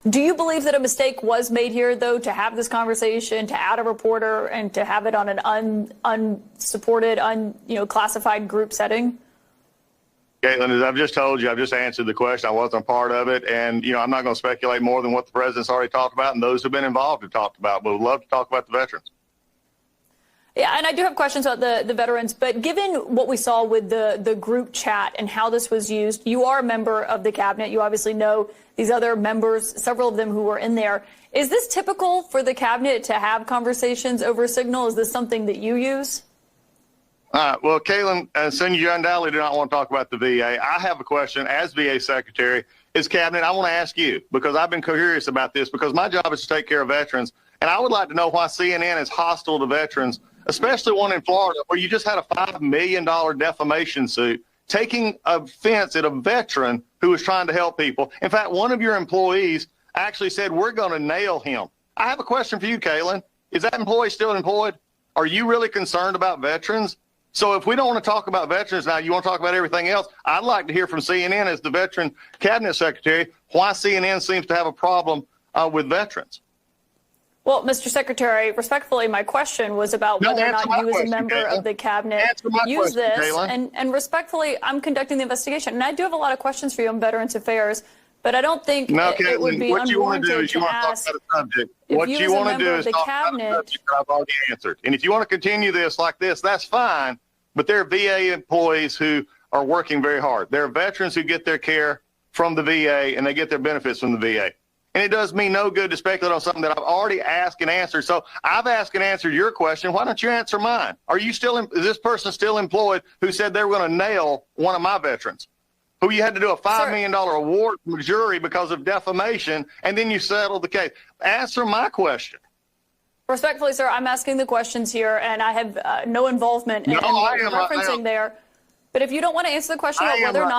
Do you believe that a mistake was made here, though, to have this conversation, to add a reporter, and to have it on an unsupported, classified group setting? Caitlin, as I've just told you, I've just answered the question. I wasn't a part of it. And, I'm not going to speculate more than what the president's already talked about and those who've been involved have talked about. But we'd love to talk about the veterans. Yeah, and I do have questions about the veterans, but given what we saw with the group chat and how this was used, you are a member of the cabinet. You obviously know these other members, several of them who were in there. Is this typical for the cabinet to have conversations over Signal? Is this something that you use? Well, Caitlin, since you undoubtedly do not want to talk about the VA, I have a question as VA Secretary. As Cabinet, I want to ask you, because I've been curious about this, because my job is to take care of veterans, and I would like to know why CNN is hostile to veterans, especially one in Florida, where you just had a $5 million defamation suit taking offense at a veteran who was trying to help people. In fact, one of your employees actually said, we're going to nail him. I have a question for you, Caitlin. Is that employee still employed? Are you really concerned about veterans? So if we don't want to talk about veterans now, you want to talk about everything else, I'd like to hear from CNN as the Veteran Cabinet Secretary why CNN seems to have a problem with veterans. Well, Mr. Secretary, respectfully, my question was about whether or not you as a member of the cabinet use this. And respectfully, I'm conducting the investigation. And I do have a lot of questions for you on Veterans Affairs, but I don't think it would be unwarranted to ask what you want to do is talk about a subject that I've already answered. And if you want to continue this like this, that's fine. But there are VA employees who are working very hard. There are veterans who get their care from the VA and they get their benefits from the VA. And it does me no good to speculate on something that I've already asked and answered. So I've asked and answered your question. Why don't you answer mine? Is this person still employed who said they were going to nail one of my veterans, who you had to do a $5 million award from the jury because of defamation, and then you settled the case? Answer my question. Respectfully, sir, I'm asking the questions here, and I have no involvement in what you're referencing there. But if you don't want to answer the question about whether or not